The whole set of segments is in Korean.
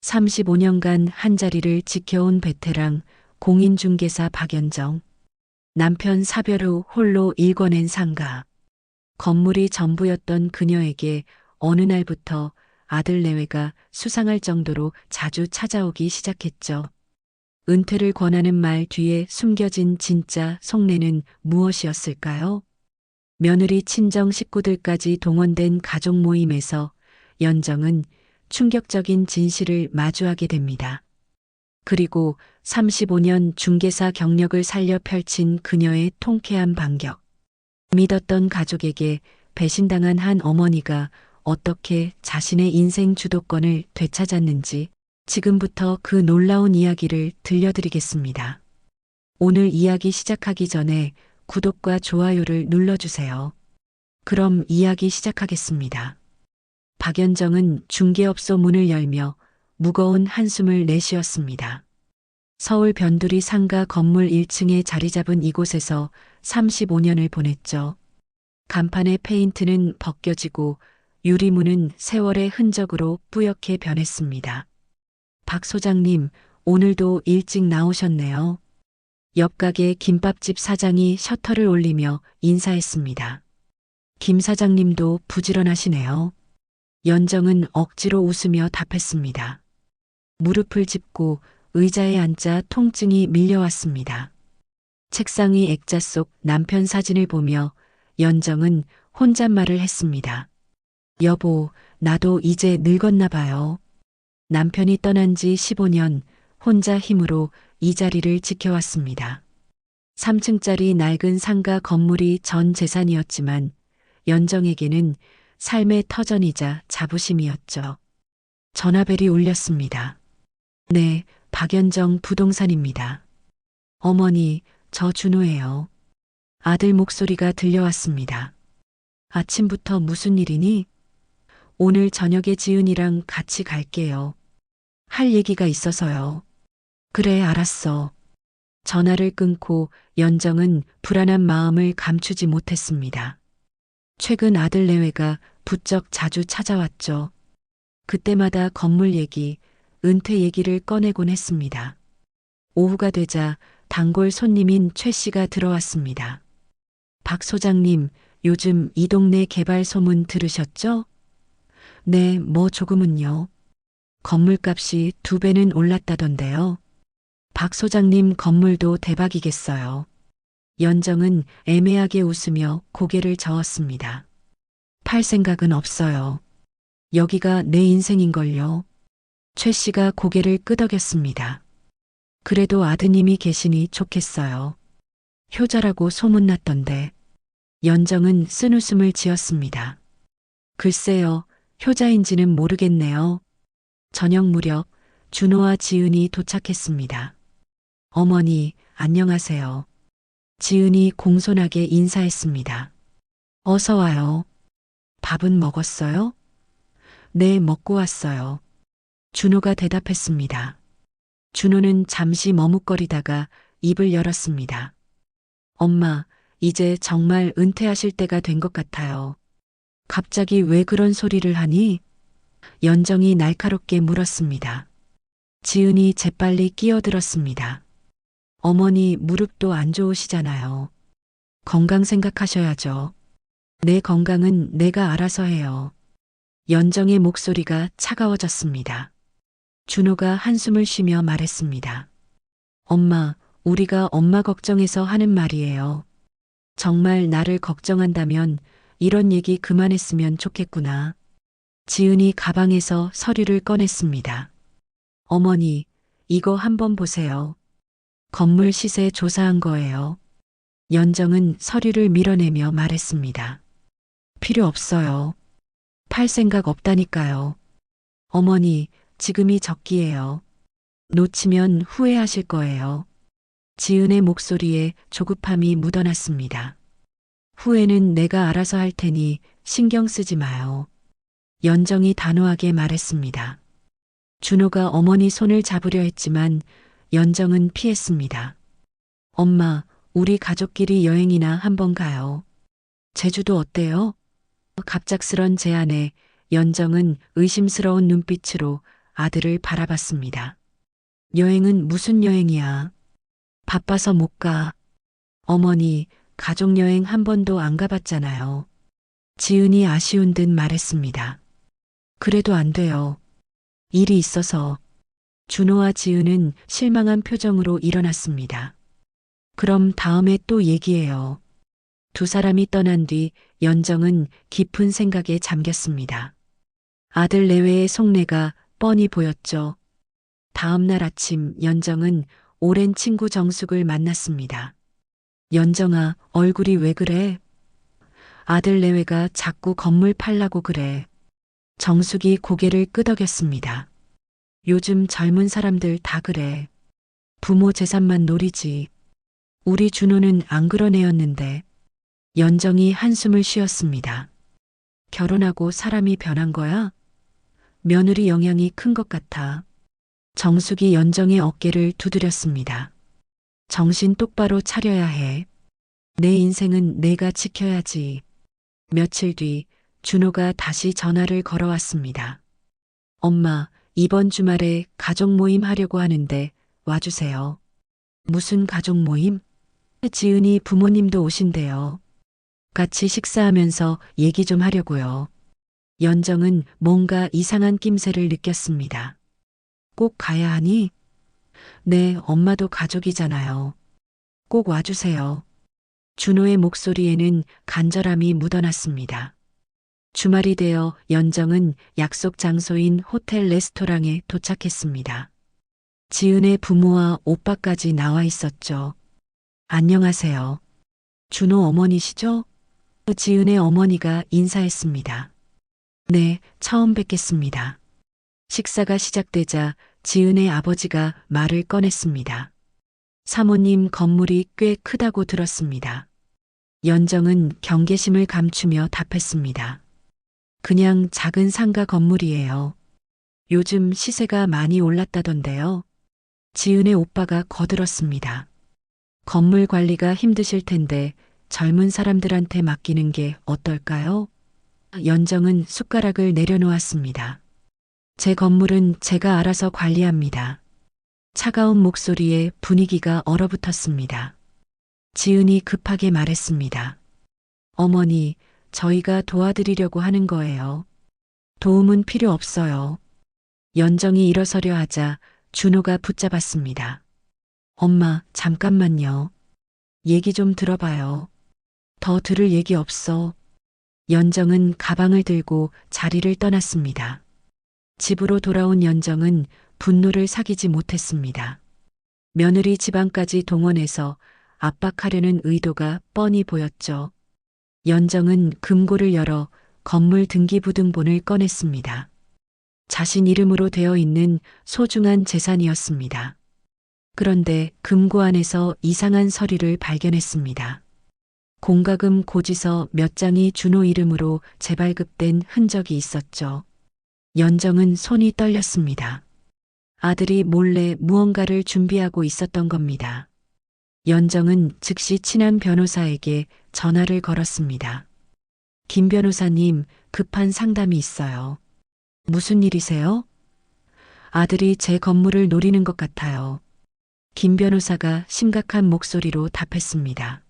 35년간 한자리를 지켜온 베테랑 공인중개사 박연정. 남편 사별 후 홀로 일궈낸 상가. 건물이 전부였던 그녀에게 어느 날부터 아들 내외가 수상할 정도로 자주 찾아오기 시작했죠. 은퇴를 권하는 말 뒤에 숨겨진 진짜 속내는 무엇이었을까요? 며느리 친정 식구들까지 동원된 가족 모임에서 연정은 충격적인 진실을 마주하게 됩니다. 그리고 35년 중개사 경력을 살려 펼친 그녀의 통쾌한 반격. 믿었던 가족에게 배신당한 한 어머니가 어떻게 자신의 인생 주도권을 되찾았는지 지금부터 그 놀라운 이야기를 들려드리겠습니다. 오늘 이야기 시작하기 전에 구독과 좋아요를 눌러주세요. 그럼 이야기 시작하겠습니다. 박연정은 중개업소 문을 열며 무거운 한숨을 내쉬었습니다. 서울 변두리 상가 건물 1층에 자리 잡은 이곳에서 35년을 보냈죠. 간판의 페인트는 벗겨지고 유리문은 세월의 흔적으로 뿌옇게 변했습니다. 박 소장님, 오늘도 일찍 나오셨네요. 옆 가게 김밥집 사장이 셔터를 올리며 인사했습니다. 김 사장님도 부지런하시네요. 연정은 억지로 웃으며 답했습니다. 무릎을 짚고 의자에 앉아 통증이 밀려왔습니다. 책상 위 액자 속 남편 사진을 보며 연정은 혼잣말을 했습니다. 여보, 나도 이제 늙었나 봐요. 남편이 떠난 지 15년 혼자 힘으로 이 자리를 지켜왔습니다. 3층짜리 낡은 상가 건물이 전 재산이었지만 연정에게는 삶의 터전이자 자부심이었죠. 전화벨이 울렸습니다. 네, 박연정 부동산입니다. 어머니, 저 준호예요. 아들 목소리가 들려왔습니다. 아침부터 무슨 일이니? 오늘 저녁에 지은이랑 같이 갈게요. 할 얘기가 있어서요. 그래, 알았어. 전화를 끊고 연정은 불안한 마음을 감추지 못했습니다. 최근 아들 내외가 부쩍 자주 찾아왔죠. 그때마다 건물 얘기, 은퇴 얘기를 꺼내곤 했습니다. 오후가 되자 단골 손님인 최 씨가 들어왔습니다. 박 소장님, 요즘 이 동네 개발 소문 들으셨죠? 네, 뭐 조금은요. 건물값이 2배는 올랐다던데요. 박 소장님 건물도 대박이겠어요. 연정은 애매하게 웃으며 고개를 저었습니다. 팔 생각은 없어요. 여기가 내 인생인걸요. 최 씨가 고개를 끄덕였습니다. 그래도 아드님이 계시니 좋겠어요. 효자라고 소문났던데. 연정은 쓴웃음을 지었습니다. 글쎄요, 효자인지는 모르겠네요. 저녁 무렵 준호와 지은이 도착했습니다. 어머니, 안녕하세요. 지은이 공손하게 인사했습니다. 어서 와요. 밥은 먹었어요? 네, 먹고 왔어요. 준호가 대답했습니다. 준호는 잠시 머뭇거리다가 입을 열었습니다. 엄마, 이제 정말 은퇴하실 때가 된 것 같아요. 갑자기 왜 그런 소리를 하니? 연정이 날카롭게 물었습니다. 지은이 재빨리 끼어들었습니다. 어머니 무릎도 안 좋으시잖아요. 건강 생각하셔야죠. 내 건강은 내가 알아서 해요. 연정의 목소리가 차가워졌습니다. 준호가 한숨을 쉬며 말했습니다. 엄마, 우리가 엄마 걱정해서 하는 말이에요. 정말 나를 걱정한다면 이런 얘기 그만했으면 좋겠구나. 지은이 가방에서 서류를 꺼냈습니다. 어머니, 이거 한번 보세요. 건물 시세 조사한 거예요. 연정은 서류를 밀어내며 말했습니다. 필요 없어요. 팔 생각 없다니까요. 어머니, 지금이 적기예요. 놓치면 후회하실 거예요. 지은의 목소리에 조급함이 묻어났습니다. 후회는 내가 알아서 할 테니 신경 쓰지 마요. 연정이 단호하게 말했습니다. 준호가 어머니 손을 잡으려 했지만 연정은 피했습니다. 엄마, 우리 가족끼리 여행이나 한번 가요. 제주도 어때요? 갑작스런 제안에 연정은 의심스러운 눈빛으로 아들을 바라봤습니다. 여행은 무슨 여행이야? 바빠서 못 가. 어머니, 가족여행 한 번도 안 가봤잖아요. 지은이 아쉬운 듯 말했습니다. 그래도 안 돼요. 일이 있어서. 준호와 지은은 실망한 표정으로 일어났습니다. 그럼 다음에 또 얘기해요. 두 사람이 떠난 뒤 연정은 깊은 생각에 잠겼습니다. 아들 내외의 속내가 뻔히 보였죠. 다음 날 아침 연정은 오랜 친구 정숙을 만났습니다. 연정아, 얼굴이 왜 그래? 아들 내외가 자꾸 건물 팔라고 그래. 정숙이 고개를 끄덕였습니다. 요즘 젊은 사람들 다 그래. 부모 재산만 노리지. 우리 준호는 안 그런 애였는데. 연정이 한숨을 쉬었습니다. 결혼하고 사람이 변한 거야? 며느리 영향이 큰 것 같아. 정숙이 연정의 어깨를 두드렸습니다. 정신 똑바로 차려야 해. 내 인생은 내가 지켜야지. 며칠 뒤 준호가 다시 전화를 걸어왔습니다. 엄마, 이번 주말에 가족 모임 하려고 하는데 와주세요. 무슨 가족 모임? 지은이 부모님도 오신대요. 같이 식사하면서 얘기 좀 하려고요. 연정은 뭔가 이상한 낌새를 느꼈습니다. 꼭 가야 하니? 네, 엄마도 가족이잖아요. 꼭 와주세요. 준호의 목소리에는 간절함이 묻어났습니다. 주말이 되어 연정은 약속 장소인 호텔 레스토랑에 도착했습니다. 지은의 부모와 오빠까지 나와 있었죠. 안녕하세요. 준호 어머니시죠? 지은의 어머니가 인사했습니다. 네, 처음 뵙겠습니다. 식사가 시작되자 지은의 아버지가 말을 꺼냈습니다. 사모님 건물이 꽤 크다고 들었습니다. 연정은 경계심을 감추며 답했습니다. 그냥 작은 상가 건물이에요. 요즘 시세가 많이 올랐다던데요. 지은의 오빠가 거들었습니다. 건물 관리가 힘드실 텐데 젊은 사람들한테 맡기는 게 어떨까요? 연정은 숟가락을 내려놓았습니다. 제 건물은 제가 알아서 관리합니다. 차가운 목소리에 분위기가 얼어붙었습니다. 지은이 급하게 말했습니다. 어머니, 저희가 도와드리려고 하는 거예요. 도움은 필요 없어요. 연정이 일어서려 하자 준호가 붙잡았습니다. 엄마, 잠깐만요. 얘기 좀 들어봐요. 더 들을 얘기 없어. 연정은 가방을 들고 자리를 떠났습니다. 집으로 돌아온 연정은 분노를 사귀지 못했습니다. 며느리 집안까지 동원해서 압박하려는 의도가 뻔히 보였죠. 연정은 금고를 열어 건물 등기부등본을 꺼냈습니다. 자신 이름으로 되어 있는 소중한 재산이었습니다. 그런데 금고 안에서 이상한 서류를 발견했습니다. 공과금 고지서 몇 장이 준호 이름으로 재발급된 흔적이 있었죠. 연정은 손이 떨렸습니다. 아들이 몰래 무언가를 준비하고 있었던 겁니다. 연정은 즉시 친한 변호사에게 전화를 걸었습니다. 김 변호사님, 급한 상담이 있어요. 무슨 일이세요? 아들이 제 건물을 노리는 것 같아요. 김 변호사가 심각한 목소리로 답했습니다.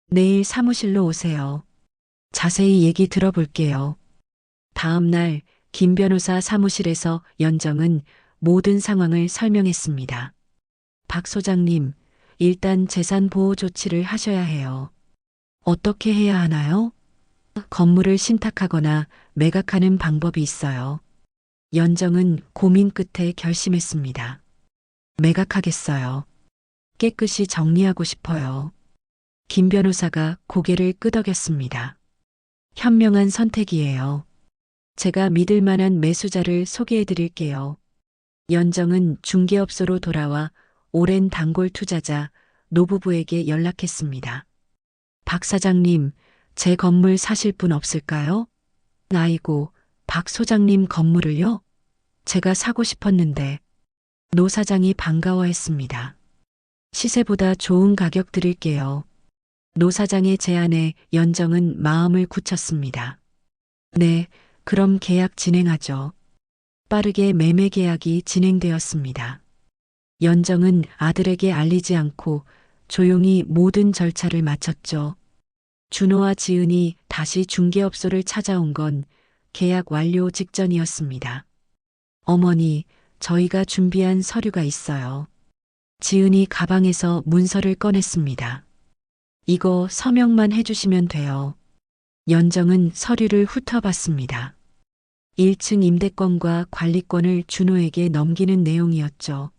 내일 사무실로 오세요. 자세히 얘기 들어볼게요. 다음 날 김 변호사 사무실에서 연정은 모든 상황을 설명했습니다. 박 소장님, 일단 재산 보호 조치를 하셔야 해요. 어떻게 해야 하나요? 건물을 신탁하거나 매각하는 방법이 있어요. 연정은 고민 끝에 결심했습니다. 매각하겠어요. 깨끗이 정리하고 싶어요. 김 변호사가 고개를 끄덕였습니다. 현명한 선택이에요. 제가 믿을 만한 매수자를 소개해 드릴게요. 연정은 중개업소로 돌아와 오랜 단골 투자자 노부부에게 연락했습니다. 박 사장님, 제 건물 사실 분 없을까요? 아이고, 박 소장님 건물을요? 제가 사고 싶었는데. 노 사장이 반가워했습니다. 시세보다 좋은 가격 드릴게요. 노 사장의 제안에 연정은 마음을 굳혔습니다. 네, 그럼 계약 진행하죠. 빠르게 매매 계약이 진행되었습니다. 연정은 아들에게 알리지 않고 조용히 모든 절차를 마쳤죠. 준호와 지은이 다시 중개업소를 찾아온 건 계약 완료 직전이었습니다. 어머니, 저희가 준비한 서류가 있어요. 지은이 가방에서 문서를 꺼냈습니다. 이거 서명만 해주시면 돼요. 연정은 서류를 훑어봤습니다. 1층 임대권과 관리권을 준호에게 넘기는 내용이었죠.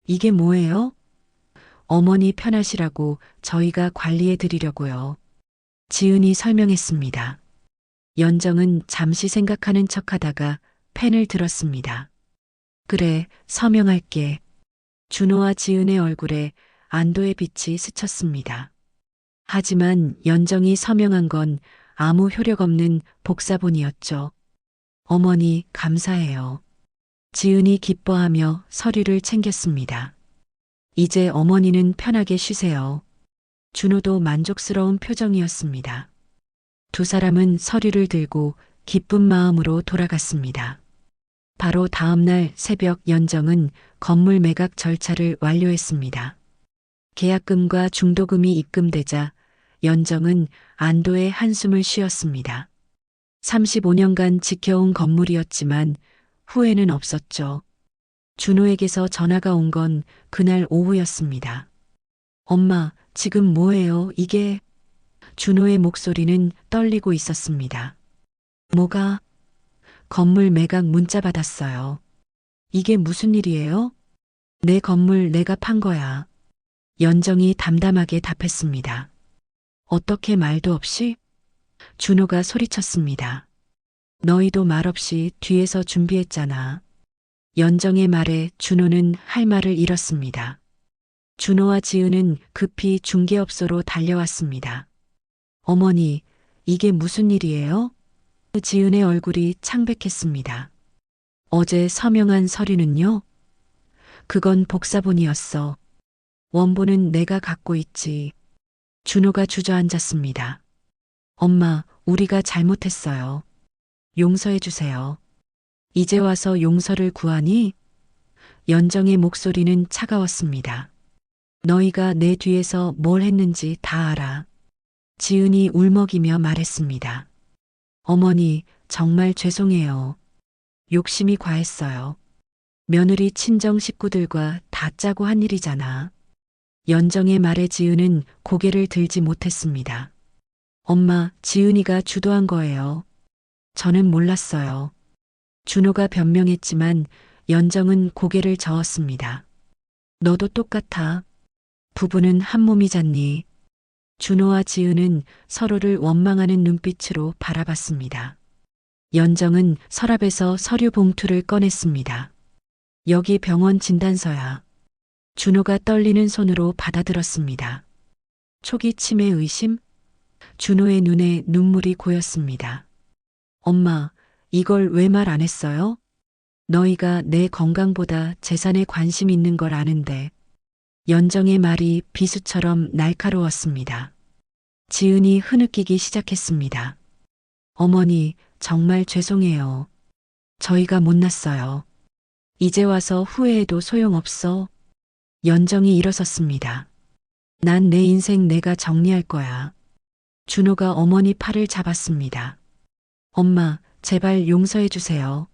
이게 뭐예요? 어머니 편하시라고 저희가 관리해 드리려고요. 지은이 설명했습니다. 연정은 잠시 생각하는 척하다가 펜을 들었습니다. 그래, 서명할게. 준호와 지은의 얼굴에 안도의 빛이 스쳤습니다. 하지만 연정이 서명한 건 아무 효력 없는 복사본이었죠. 어머니, 감사해요. 지은이 기뻐하며 서류를 챙겼습니다. 이제 어머니는 편하게 쉬세요. 준호도 만족스러운 표정이었습니다. 두 사람은 서류를 들고 기쁜 마음으로 돌아갔습니다. 바로 다음 날 새벽 연정은 건물 매각 절차를 완료했습니다. 계약금과 중도금이 입금되자 연정은 안도의 한숨을 쉬었습니다. 35년간 지켜온 건물이었지만 후회는 없었죠. 준호에게서 전화가 온 건 그날 오후였습니다. 엄마, 지금 뭐해요? 이게? 준호의 목소리는 떨리고 있었습니다. 뭐가? 건물 매각 문자 받았어요. 이게 무슨 일이에요? 내 건물 내가 판 거야. 연정이 담담하게 답했습니다. 어떻게 말도 없이? 준호가 소리쳤습니다. 너희도 말없이 뒤에서 준비했잖아. 연정의 말에 준호는 할 말을 잃었습니다. 준호와 지은은 급히 중개업소로 달려왔습니다. 어머니, 이게 무슨 일이에요? 지은의 얼굴이 창백했습니다. 어제 서명한 서류는요? 그건 복사본이었어. 원본은 내가 갖고 있지. 준호가 주저앉았습니다. 엄마, 우리가 잘못했어요. 용서해 주세요. 이제 와서 용서를 구하니? 연정의 목소리는 차가웠습니다. 너희가 내 뒤에서 뭘 했는지 다 알아. 지은이 울먹이며 말했습니다. 어머니, 정말 죄송해요. 욕심이 과했어요. 며느리 친정 식구들과 다 짜고 한 일이잖아. 연정의 말에 지은은 고개를 들지 못했습니다. 엄마, 지은이가 주도한 거예요. 저는 몰랐어요. 준호가 변명했지만 연정은 고개를 저었습니다. 너도 똑같아. 부부는 한 몸이잖니. 준호와 지은은 서로를 원망하는 눈빛으로 바라봤습니다. 연정은 서랍에서 서류 봉투를 꺼냈습니다. 여기 병원 진단서야. 준호가 떨리는 손으로 받아들었습니다. 초기 치매 의심? 준호의 눈에 눈물이 고였습니다. 엄마, 이걸 왜 말 안 했어요? 너희가 내 건강보다 재산에 관심 있는 걸 아는데. 연정의 말이 비수처럼 날카로웠습니다. 지은이 흐느끼기 시작했습니다. 어머니, 정말 죄송해요. 저희가 못났어요. 이제 와서 후회해도 소용없어. 연정이 일어섰습니다. 난 내 인생 내가 정리할 거야. 준호가 어머니 팔을 잡았습니다. 엄마, 제발 용서해 주세요.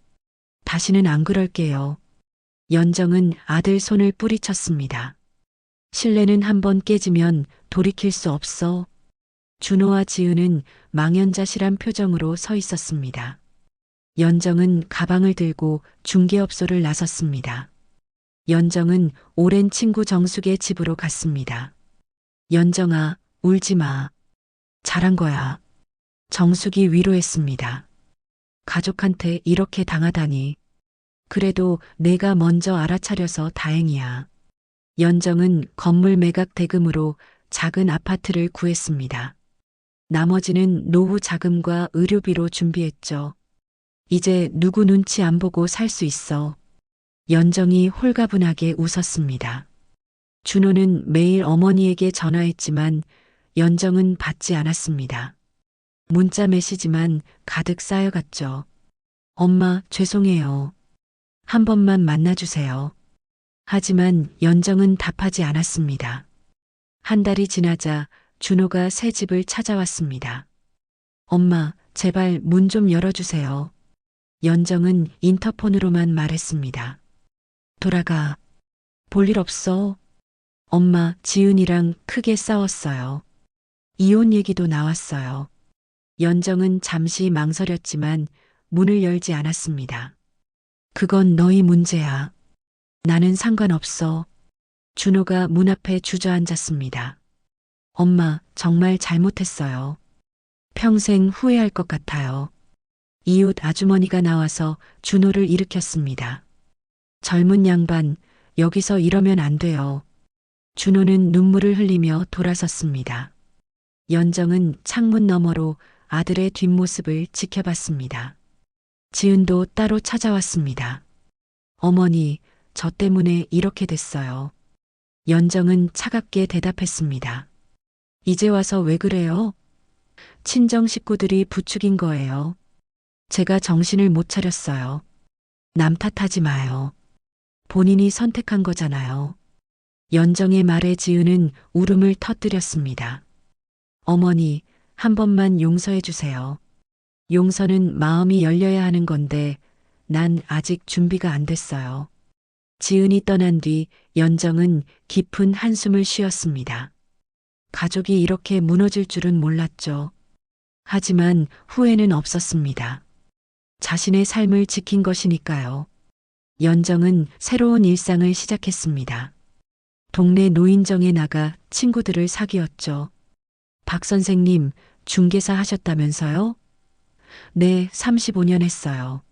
다시는 안 그럴게요. 연정은 아들 손을 뿌리쳤습니다. 신뢰는 한번 깨지면 돌이킬 수 없어. 준호와 지은은 망연자실한 표정으로 서 있었습니다. 연정은 가방을 들고 중개업소를 나섰습니다. 연정은 오랜 친구 정숙의 집으로 갔습니다. 연정아, 울지 마. 잘한 거야. 정숙이 위로했습니다. 가족한테 이렇게 당하다니. 그래도 내가 먼저 알아차려서 다행이야. 연정은 건물 매각 대금으로 작은 아파트를 구했습니다. 나머지는 노후 자금과 의료비로 준비했죠. 이제 누구 눈치 안 보고 살 수 있어. 연정이 홀가분하게 웃었습니다. 준호는 매일 어머니에게 전화했지만 연정은 받지 않았습니다. 문자 메시지만 가득 쌓여갔죠. 엄마, 죄송해요. 한 번만 만나주세요. 하지만 연정은 답하지 않았습니다. 한 달이 지나자 준호가 새 집을 찾아왔습니다. 엄마, 제발 문 좀 열어주세요. 연정은 인터폰으로만 말했습니다. 돌아가. 볼 일 없어. 엄마, 지은이랑 크게 싸웠어요. 이혼 얘기도 나왔어요. 연정은 잠시 망설였지만 문을 열지 않았습니다. 그건 너희 문제야. 나는 상관없어. 준호가 문 앞에 주저앉았습니다. 엄마, 정말 잘못했어요. 평생 후회할 것 같아요. 이웃 아주머니가 나와서 준호를 일으켰습니다. 젊은 양반, 여기서 이러면 안 돼요. 준호는 눈물을 흘리며 돌아섰습니다. 연정은 창문 너머로 아들의 뒷모습을 지켜봤습니다. 지은도 따로 찾아왔습니다. 어머니, 저 때문에 이렇게 됐어요. 연정은 차갑게 대답했습니다. 이제 와서 왜 그래요? 친정 식구들이 부추긴 거예요. 제가 정신을 못 차렸어요. 남 탓하지 마요. 본인이 선택한 거잖아요. 연정의 말에 지은은 울음을 터뜨렸습니다. 어머니, 한 번만 용서해 주세요. 용서는 마음이 열려야 하는 건데 난 아직 준비가 안 됐어요. 지은이 떠난 뒤 연정은 깊은 한숨을 쉬었습니다. 가족이 이렇게 무너질 줄은 몰랐죠. 하지만 후회는 없었습니다. 자신의 삶을 지킨 것이니까요. 연정은 새로운 일상을 시작했습니다. 동네 노인정에 나가 친구들을 사귀었죠. 박 선생님, 중개사 하셨다면서요? 네, 35년 했어요.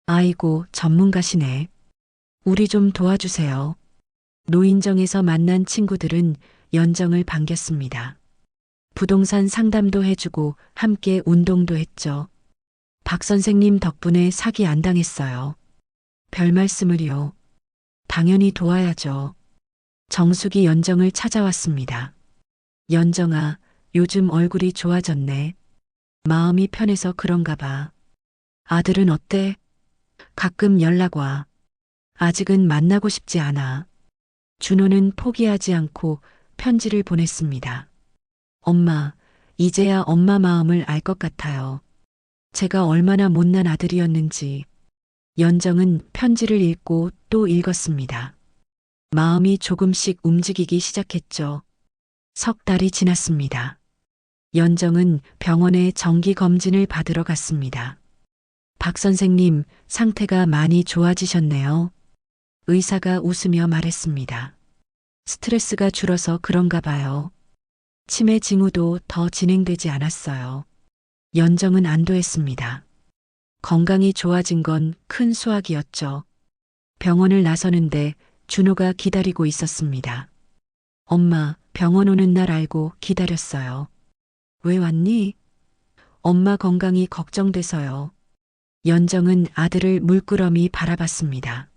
아이고, 전문가시네. 우리 좀 도와주세요. 노인정에서 만난 친구들은 연정을 반겼습니다. 부동산 상담도 해주고 함께 운동도 했죠. 박 선생님 덕분에 사기 안 당했어요. 별 말씀을요. 당연히 도와야죠. 정숙이 연정을 찾아왔습니다. 연정아, 요즘 얼굴이 좋아졌네. 마음이 편해서 그런가 봐. 아들은 어때? 가끔 연락 와. 아직은 만나고 싶지 않아. 준호는 포기하지 않고 편지를 보냈습니다. 엄마, 이제야 엄마 마음을 알 것 같아요. 제가 얼마나 못난 아들이었는지. 연정은 편지를 읽고 또 읽었습니다. 마음이 조금씩 움직이기 시작했죠. 석 달이 지났습니다. 연정은 병원에 정기 검진을 받으러 갔습니다. 박 선생님, 상태가 많이 좋아지셨네요. 의사가 웃으며 말했습니다. 스트레스가 줄어서 그런가 봐요. 치매 징후도 더 진행되지 않았어요. 연정은 안도했습니다. 건강이 좋아진 건 큰 수확이었죠. 병원을 나서는데 준호가 기다리고 있었습니다. 엄마, 병원 오는 날 알고 기다렸어요. 왜 왔니? 엄마 건강이 걱정돼서요. 연정은 아들을 물끄러미 바라봤습니다.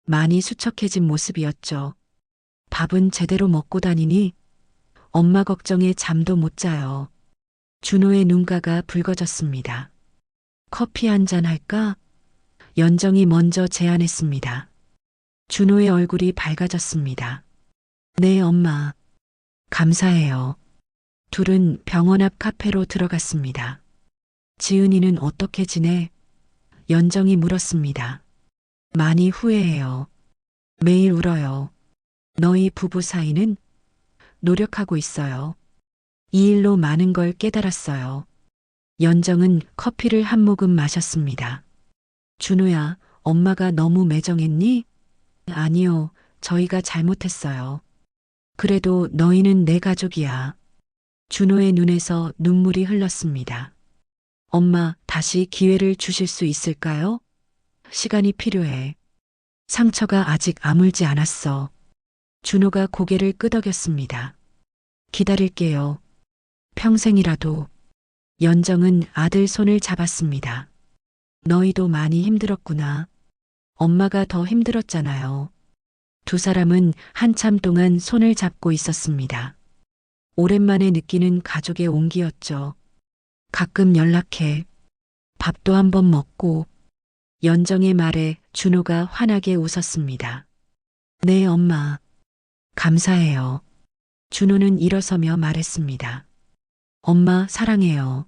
많이 수척해진 모습이었죠. 밥은 제대로 먹고 다니니? 엄마 걱정에 잠도 못 자요. 준호의 눈가가 붉어졌습니다. 커피 한 잔 할까? 연정이 먼저 제안했습니다. 준호의 얼굴이 밝아졌습니다. 네, 엄마. 감사해요. 둘은 병원 앞 카페로 들어갔습니다. 지은이는 어떻게 지내? 연정이 물었습니다. 많이 후회해요. 매일 울어요. 너희 부부 사이는? 노력하고 있어요. 이 일로 많은 걸 깨달았어요. 연정은 커피를 한 모금 마셨습니다. 준호야, 엄마가 너무 매정했니? 아니요, 저희가 잘못했어요. 그래도 너희는 내 가족이야. 준호의 눈에서 눈물이 흘렀습니다. 엄마, 다시 기회를 주실 수 있을까요? 시간이 필요해. 상처가 아직 아물지 않았어. 준호가 고개를 끄덕였습니다. 기다릴게요. 평생이라도. 연정은 아들 손을 잡았습니다. 너희도 많이 힘들었구나. 엄마가 더 힘들었잖아요. 두 사람은 한참 동안 손을 잡고 있었습니다. 오랜만에 느끼는 가족의 온기였죠. 가끔 연락해. 밥도 한번 먹고. 연정의 말에 준호가 환하게 웃었습니다. 네, 엄마. 감사해요. 준호는 일어서며 말했습니다. 엄마 사랑해요.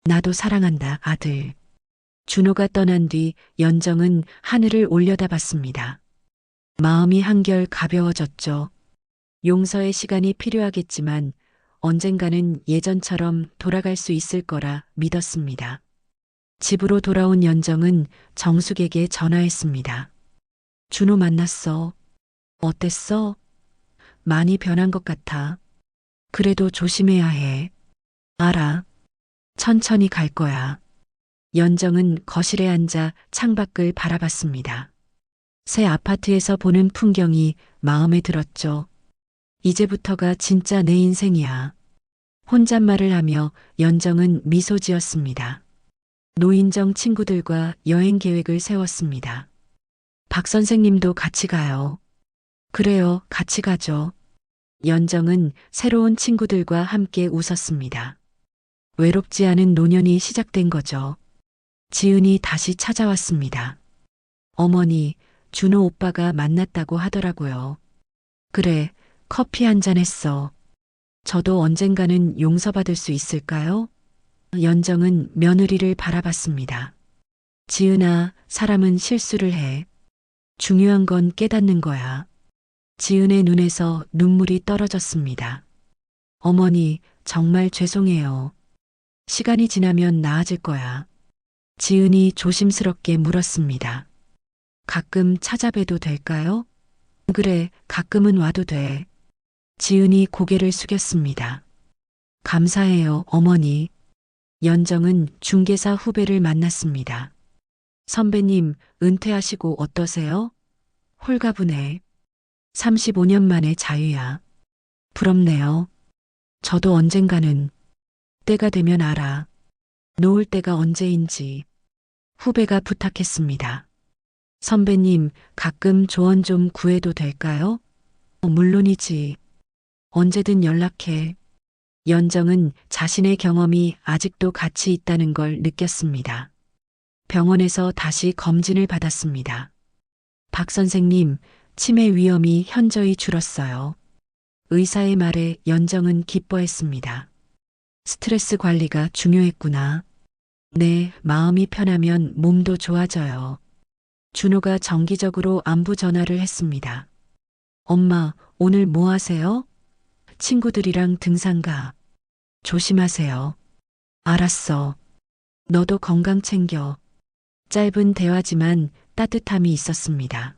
나도 사랑한다, 아들. 준호가 떠난 뒤 연정은 하늘을 올려다봤습니다. 마음이 한결 가벼워졌죠. 용서의 시간이 필요하겠지만 언젠가는 예전처럼 돌아갈 수 있을 거라 믿었습니다. 집으로 돌아온 연정은 정숙에게 전화했습니다. 준호 만났어. 어땠어? 많이 변한 것 같아. 그래도 조심해야 해. 알아. 천천히 갈 거야. 연정은 거실에 앉아 창밖을 바라봤습니다. 새 아파트에서 보는 풍경이 마음에 들었죠. 이제부터가 진짜 내 인생이야. 혼잣말을 하며 연정은 미소 지었습니다. 노인정 친구들과 여행 계획을 세웠습니다. 박 선생님도 같이 가요. 그래요, 같이 가죠. 연정은 새로운 친구들과 함께 웃었습니다. 외롭지 않은 노년이 시작된 거죠. 지은이 다시 찾아왔습니다. 어머니, 준호 오빠가 만났다고 하더라고요. 그래, 커피 한잔 했어. 저도 언젠가는 용서받을 수 있을까요? 연정은 며느리를 바라봤습니다. 지은아, 사람은 실수를 해. 중요한 건 깨닫는 거야. 지은의 눈에서 눈물이 떨어졌습니다. 어머니, 정말 죄송해요. 시간이 지나면 나아질 거야. 지은이 조심스럽게 물었습니다. 가끔 찾아뵈도 될까요? 그래, 가끔은 와도 돼. 지은이 고개를 숙였습니다. 감사해요, 어머니. 연정은 중개사 후배를 만났습니다. 선배님, 은퇴하시고 어떠세요? 홀가분해. 35년 만에 자유야. 부럽네요. 저도 언젠가는 때가 되면 알아. 놓을 때가 언제인지. 후배가 부탁했습니다. 선배님, 가끔 조언 좀 구해도 될까요? 물론이지. 언제든 연락해. 연정은 자신의 경험이 아직도 가치 있다는 걸 느꼈습니다. 병원에서 다시 검진을 받았습니다. 박 선생님, 치매 위험이 현저히 줄었어요. 의사의 말에 연정은 기뻐했습니다. 스트레스 관리가 중요했구나. 네, 마음이 편하면 몸도 좋아져요. 준호가 정기적으로 안부 전화를 했습니다. 엄마, 오늘 뭐 하세요? 친구들이랑 등산 가. 조심하세요. 알았어. 너도 건강 챙겨. 짧은 대화지만 따뜻함이 있었습니다.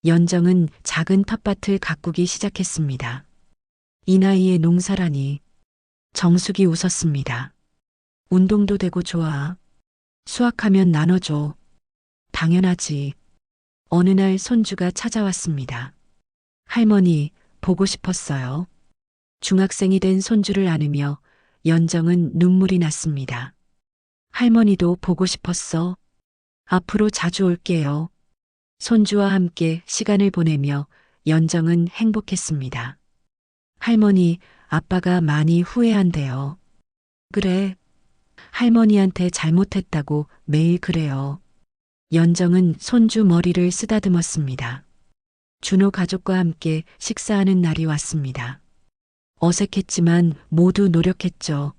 연정은 작은 텃밭을 가꾸기 시작했습니다. 이 나이에 농사라니. 정숙이 웃었습니다. 운동도 되고 좋아. 수확하면 나눠줘. 당연하지. 어느 날 손주가 찾아왔습니다. 할머니, 보고 싶었어요. 중학생이 된 손주를 안으며 연정은 눈물이 났습니다. 할머니도 보고 싶었어. 앞으로 자주 올게요. 손주와 함께 시간을 보내며 연정은 행복했습니다. 할머니, 아빠가 많이 후회한대요. 그래. 할머니한테 잘못했다고 매일 그래요. 연정은 손주 머리를 쓰다듬었습니다. 준호 가족과 함께 식사하는 날이 왔습니다. 어색했지만 모두 노력했죠.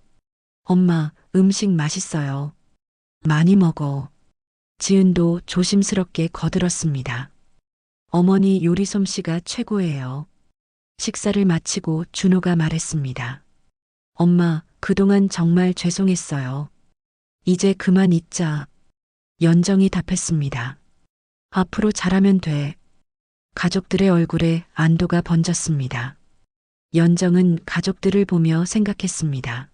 엄마, 음식 맛있어요. 많이 먹어. 지은도 조심스럽게 거들었습니다. 어머니 요리 솜씨가 최고예요. 식사를 마치고 준호가 말했습니다. 엄마, 그동안 정말 죄송했어요. 이제 그만 잊자. 연정이 답했습니다. 앞으로 잘하면 돼. 가족들의 얼굴에 안도가 번졌습니다. 연정은 가족들을 보며 생각했습니다.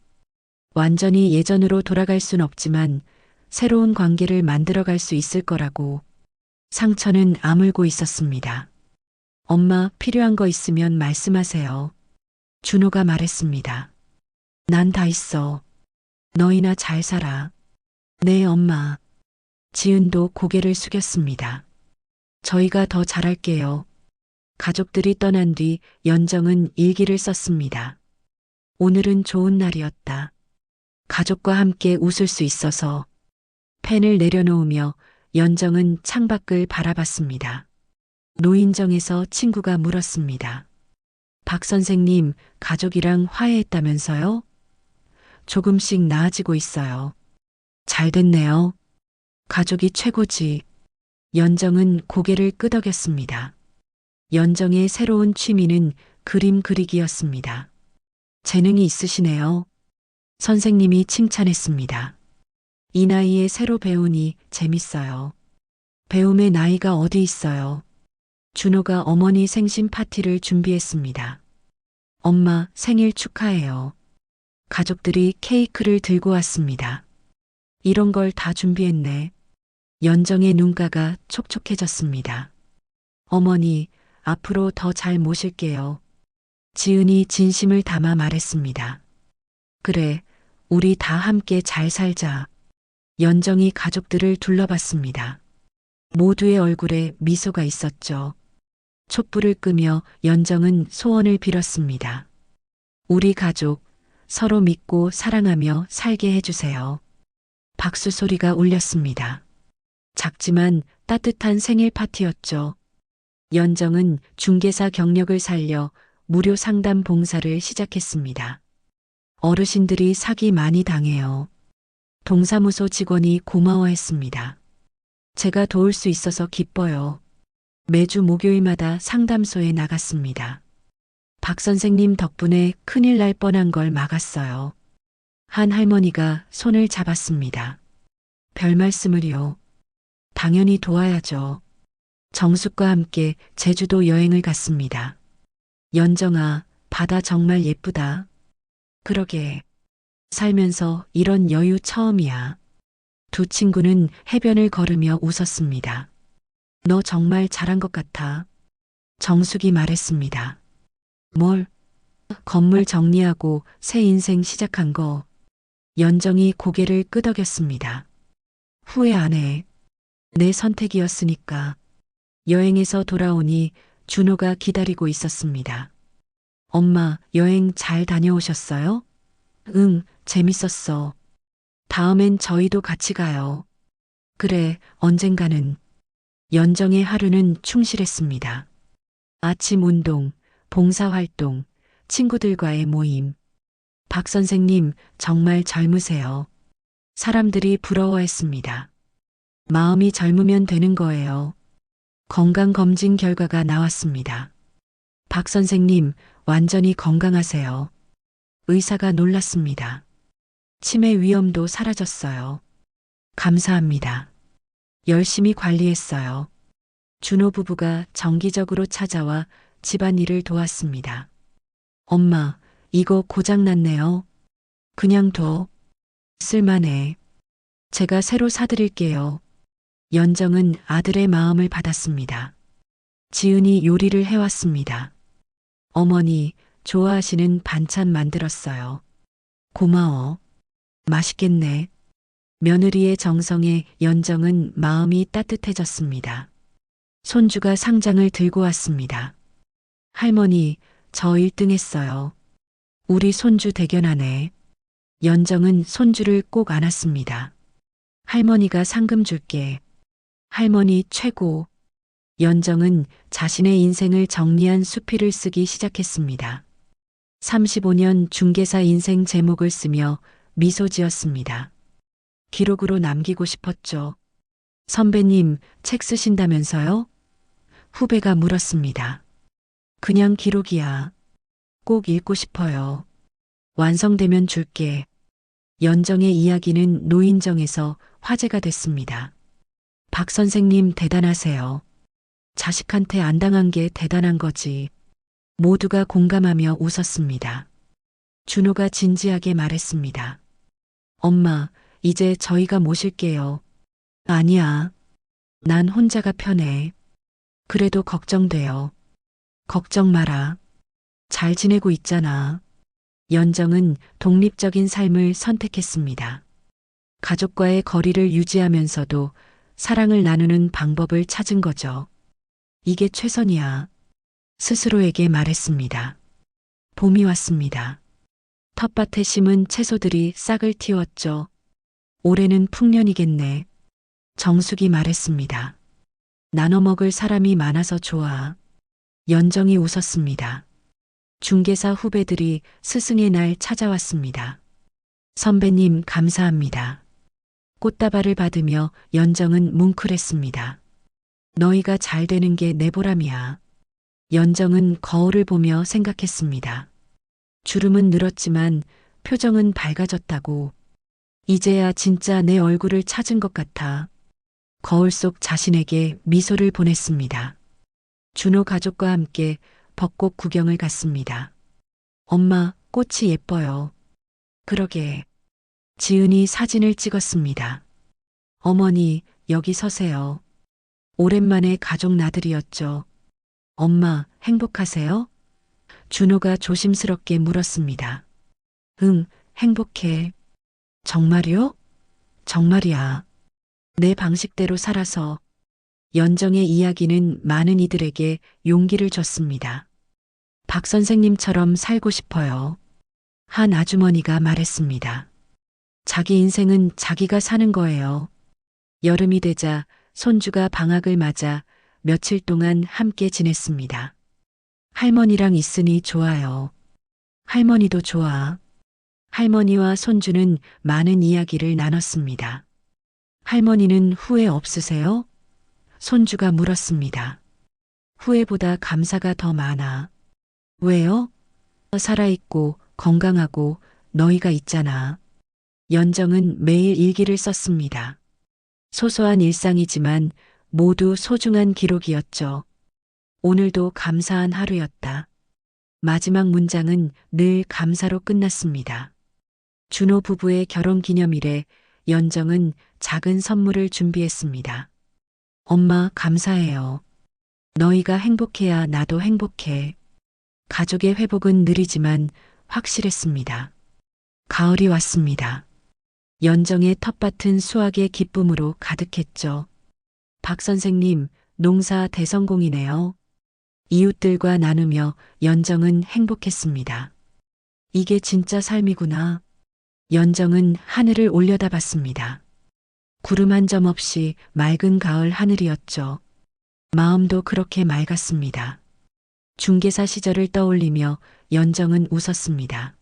완전히 예전으로 돌아갈 순 없지만 새로운 관계를 만들어갈 수 있을 거라고. 상처는 아물고 있었습니다. 엄마, 필요한 거 있으면 말씀하세요. 준호가 말했습니다. 난 다 있어. 너희나 잘 살아. 네, 엄마. 지은도 고개를 숙였습니다. 저희가 더 잘할게요. 가족들이 떠난 뒤 연정은 일기를 썼습니다. 오늘은 좋은 날이었다. 가족과 함께 웃을 수 있어서. 펜을 내려놓으며 연정은 창밖을 바라봤습니다. 노인정에서 친구가 물었습니다. 박 선생님, 가족이랑 화해했다면서요? 조금씩 나아지고 있어요. 잘 됐네요. 가족이 최고지. 연정은 고개를 끄덕였습니다. 연정의 새로운 취미는 그림 그리기였습니다. 재능이 있으시네요. 선생님이 칭찬했습니다. 이 나이에 새로 배우니 재밌어요. 배움의 나이가 어디 있어요. 준호가 어머니 생신 파티를 준비했습니다. 엄마 생일 축하해요. 가족들이 케이크를 들고 왔습니다. 이런 걸 다 준비했네. 연정의 눈가가 촉촉해졌습니다. 어머니, 앞으로 더 잘 모실게요. 지은이 진심을 담아 말했습니다. 그래, 우리 다 함께 잘 살자. 연정이 가족들을 둘러봤습니다. 모두의 얼굴에 미소가 있었죠. 촛불을 끄며 연정은 소원을 빌었습니다. 우리 가족, 서로 믿고 사랑하며 살게 해주세요. 박수 소리가 울렸습니다. 작지만 따뜻한 생일 파티였죠. 연정은 중개사 경력을 살려 무료 상담 봉사를 시작했습니다. 어르신들이 사기 많이 당해요. 동사무소 직원이 고마워했습니다. 제가 도울 수 있어서 기뻐요. 매주 목요일마다 상담소에 나갔습니다. 박 선생님 덕분에 큰일 날 뻔한 걸 막았어요. 한 할머니가 손을 잡았습니다. 별 말씀을요. 당연히 도와야죠. 정숙과 함께 제주도 여행을 갔습니다. 연정아, 바다 정말 예쁘다. 그러게. 살면서 이런 여유 처음이야. 두 친구는 해변을 걸으며 웃었습니다. 너 정말 잘한 것 같아. 정숙이 말했습니다. 뭘? 건물 정리하고 새 인생 시작한 거. 연정이 고개를 끄덕였습니다. 후회 안 해. 내 선택이었으니까. 여행에서 돌아오니 준호가 기다리고 있었습니다. 엄마, 여행 잘 다녀오셨어요? 응, 재밌었어. 다음엔 저희도 같이 가요. 그래, 언젠가는. 연정의 하루는 충실했습니다. 아침 운동, 봉사활동, 친구들과의 모임. 박 선생님, 정말 젊으세요. 사람들이 부러워했습니다. 마음이 젊으면 되는 거예요. 건강검진 결과가 나왔습니다. 박 선생님, 완전히 건강하세요. 의사가 놀랐습니다. 치매 위험도 사라졌어요. 감사합니다. 열심히 관리했어요. 준호 부부가 정기적으로 찾아와 집안일을 도왔습니다. 엄마, 이거 고장났네요. 그냥 둬. 쓸만해. 제가 새로 사드릴게요. 연정은 아들의 마음을 받았습니다. 지은이 요리를 해왔습니다. 어머니, 좋아하시는 반찬 만들었어요. 고마워. 맛있겠네. 며느리의 정성에 연정은 마음이 따뜻해졌습니다. 손주가 상장을 들고 왔습니다. 할머니, 저 1등 했어요. 우리 손주 대견하네. 연정은 손주를 꼭 안았습니다. 할머니가 상금 줄게. 할머니 최고. 연정은 자신의 인생을 정리한 수필을 쓰기 시작했습니다. 35년 중개사 인생 제목을 쓰며 미소 지었습니다. 기록으로 남기고 싶었죠. 선배님, 책 쓰신다면서요? 후배가 물었습니다. 그냥 기록이야. 꼭 읽고 싶어요. 완성되면 줄게. 연정의 이야기는 노인정에서 화제가 됐습니다. 박 선생님 대단하세요. 자식한테 안 당한 게 대단한 거지. 모두가 공감하며 웃었습니다. 준호가 진지하게 말했습니다. 엄마, 이제 저희가 모실게요. 아니야. 난 혼자가 편해. 그래도 걱정돼요. 걱정 마라. 잘 지내고 있잖아. 연정은 독립적인 삶을 선택했습니다. 가족과의 거리를 유지하면서도 사랑을 나누는 방법을 찾은 거죠. 이게 최선이야. 스스로에게 말했습니다. 봄이 왔습니다. 텃밭에 심은 채소들이 싹을 틔웠죠. 올해는 풍년이겠네. 정숙이 말했습니다. 나눠 먹을 사람이 많아서 좋아. 연정이 웃었습니다. 중개사 후배들이 스승의 날 찾아왔습니다. 선배님 감사합니다. 꽃다발을 받으며 연정은 뭉클했습니다. 너희가 잘 되는 게 내 보람이야. 연정은 거울을 보며 생각했습니다. 주름은 늘었지만 표정은 밝아졌다고. 이제야 진짜 내 얼굴을 찾은 것 같아. 거울 속 자신에게 미소를 보냈습니다. 준호 가족과 함께 벚꽃 구경을 갔습니다. 엄마, 꽃이 예뻐요. 그러게. 지은이 사진을 찍었습니다. 어머니, 여기 서세요. 오랜만에 가족 나들이였죠. 엄마, 행복하세요? 준호가 조심스럽게 물었습니다. 응, 행복해. 정말이요? 정말이야. 내 방식대로 살아서. 연정의 이야기는 많은 이들에게 용기를 줬습니다. 박 선생님처럼 살고 싶어요. 한 아주머니가 말했습니다. 자기 인생은 자기가 사는 거예요. 여름이 되자 손주가 방학을 맞아 며칠 동안 함께 지냈습니다. 할머니랑 있으니 좋아요. 할머니도 좋아. 할머니와 손주는 많은 이야기를 나눴습니다. 할머니는 후회 없으세요? 손주가 물었습니다. 후회보다 감사가 더 많아. 왜요? 살아있고 건강하고 너희가 있잖아. 연정은 매일 일기를 썼습니다. 소소한 일상이지만 모두 소중한 기록이었죠. 오늘도 감사한 하루였다. 마지막 문장은 늘 감사로 끝났습니다. 준호 부부의 결혼 기념일에 연정은 작은 선물을 준비했습니다. 엄마, 감사해요. 너희가 행복해야 나도 행복해. 가족의 회복은 느리지만 확실했습니다. 가을이 왔습니다. 연정의 텃밭은 수확의 기쁨으로 가득했죠. 박 선생님, 농사 대성공이네요. 이웃들과 나누며 연정은 행복했습니다. 이게 진짜 삶이구나. 연정은 하늘을 올려다봤습니다. 구름 한 점 없이 맑은 가을 하늘이었죠. 마음도 그렇게 맑았습니다. 중개사 시절을 떠올리며 연정은 웃었습니다.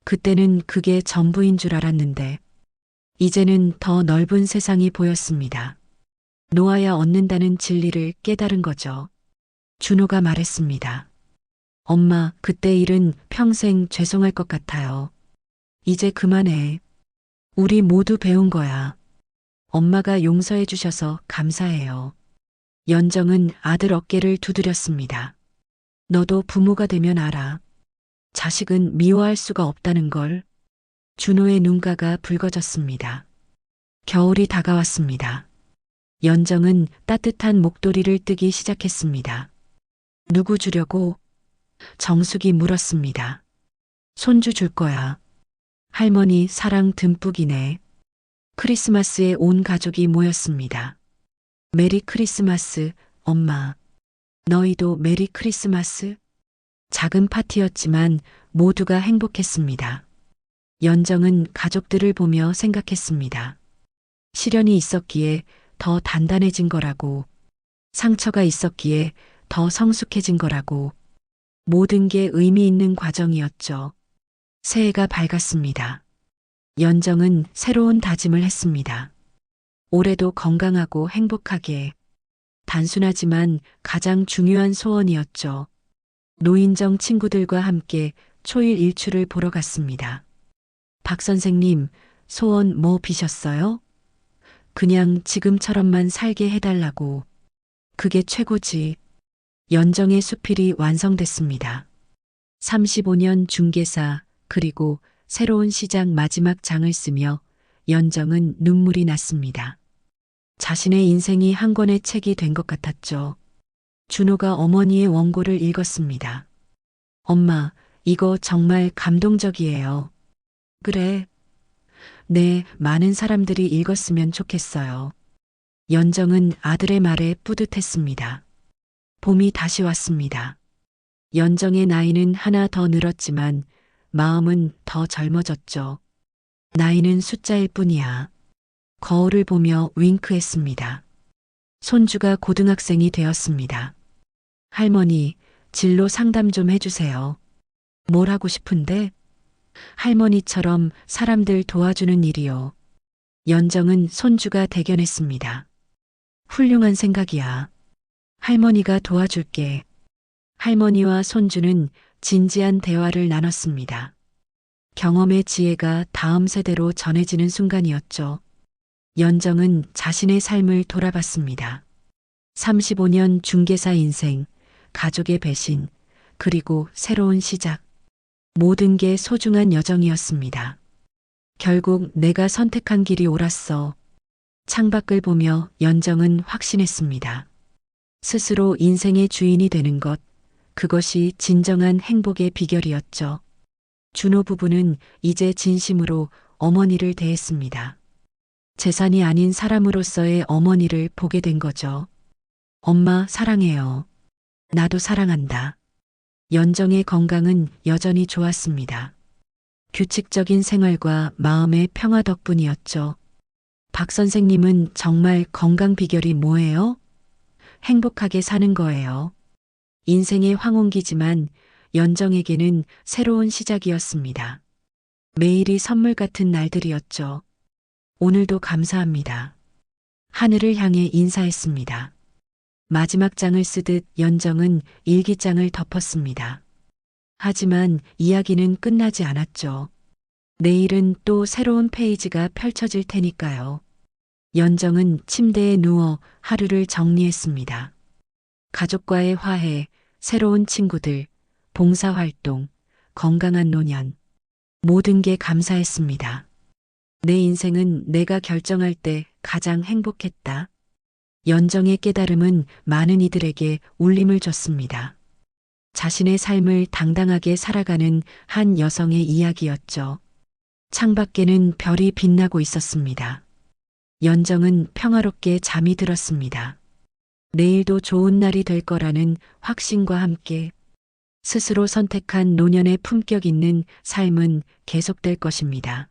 그때는 그게 전부인 줄 알았는데 이제는 더 넓은 세상이 보였습니다. 놓아야 얻는다는 진리를 깨달은 거죠. 준호가 말했습니다. 엄마, 그때 일은 평생 죄송할 것 같아요. 이제 그만해. 우리 모두 배운 거야. 엄마가 용서해 주셔서 감사해요. 연정은 아들 어깨를 두드렸습니다. 너도 부모가 되면 알아. 자식은 미워할 수가 없다는 걸. 준호의 눈가가 붉어졌습니다. 겨울이 다가왔습니다. 연정은 따뜻한 목도리를 뜨기 시작했습니다. 누구 주려고? 정숙이 물었습니다. 손주 줄 거야. 할머니 사랑 듬뿍이네. 크리스마스에 온 가족이 모였습니다. 메리 크리스마스, 엄마. 너희도 메리 크리스마스? 작은 파티였지만 모두가 행복했습니다. 연정은 가족들을 보며 생각했습니다. 시련이 있었기에 더 단단해진 거라고. 상처가 있었기에 더 성숙해진 거라고. 모든 게 의미 있는 과정이었죠. 새해가 밝았습니다. 연정은 새로운 다짐을 했습니다. 올해도 건강하고 행복하게. 단순하지만 가장 중요한 소원이었죠. 노인정 친구들과 함께 초일 일출을 보러 갔습니다. 박 선생님, 소원 뭐 비셨어요? 그냥 지금처럼만 살게 해달라고. 그게 최고지. 연정의 수필이 완성됐습니다. 35년 중개사 그리고 새로운 시장 마지막 장을 쓰며 연정은 눈물이 났습니다. 자신의 인생이 한 권의 책이 된 것 같았죠. 준호가 어머니의 원고를 읽었습니다. 엄마, 이거 정말 감동적이에요. 그래. 네, 많은 사람들이 읽었으면 좋겠어요. 연정은 아들의 말에 뿌듯했습니다. 봄이 다시 왔습니다. 연정의 나이는 하나 더 늘었지만 마음은 더 젊어졌죠. 나이는 숫자일 뿐이야. 거울을 보며 윙크했습니다. 손주가 고등학생이 되었습니다. 할머니, 진로 상담 좀 해주세요. 뭘 하고 싶은데? 할머니처럼 사람들 도와주는 일이요. 연정은 손주가 대견했습니다. 훌륭한 생각이야. 할머니가 도와줄게. 할머니와 손주는 진지한 대화를 나눴습니다. 경험의 지혜가 다음 세대로 전해지는 순간이었죠. 연정은 자신의 삶을 돌아봤습니다. 35년 중개사 인생, 가족의 배신, 그리고 새로운 시작. 모든 게 소중한 여정이었습니다. 결국 내가 선택한 길이 옳았어. 창밖을 보며 연정은 확신했습니다. 스스로 인생의 주인이 되는 것, 그것이 진정한 행복의 비결이었죠. 준호 부부는 이제 진심으로 어머니를 대했습니다. 재산이 아닌 사람으로서의 어머니를 보게 된 거죠. 엄마 사랑해요. 나도 사랑한다. 연정의 건강은 여전히 좋았습니다. 규칙적인 생활과 마음의 평화 덕분이었죠. 박 선생님은 정말 건강 비결이 뭐예요? 행복하게 사는 거예요. 인생의 황혼기지만 연정에게는 새로운 시작이었습니다. 매일이 선물 같은 날들이었죠. 오늘도 감사합니다. 하늘을 향해 인사했습니다. 마지막 장을 쓰듯 연정은 일기장을 덮었습니다. 하지만 이야기는 끝나지 않았죠. 내일은 또 새로운 페이지가 펼쳐질 테니까요. 연정은 침대에 누워 하루를 정리했습니다. 가족과의 화해, 새로운 친구들, 봉사활동, 건강한 노년. 모든 게 감사했습니다. 내 인생은 내가 결정할 때 가장 행복했다. 연정의 깨달음은 많은 이들에게 울림을 줬습니다. 자신의 삶을 당당하게 살아가는 한 여성의 이야기였죠. 창밖에는 별이 빛나고 있었습니다. 연정은 평화롭게 잠이 들었습니다. 내일도 좋은 날이 될 거라는 확신과 함께 스스로 선택한 노년의 품격 있는 삶은 계속될 것입니다.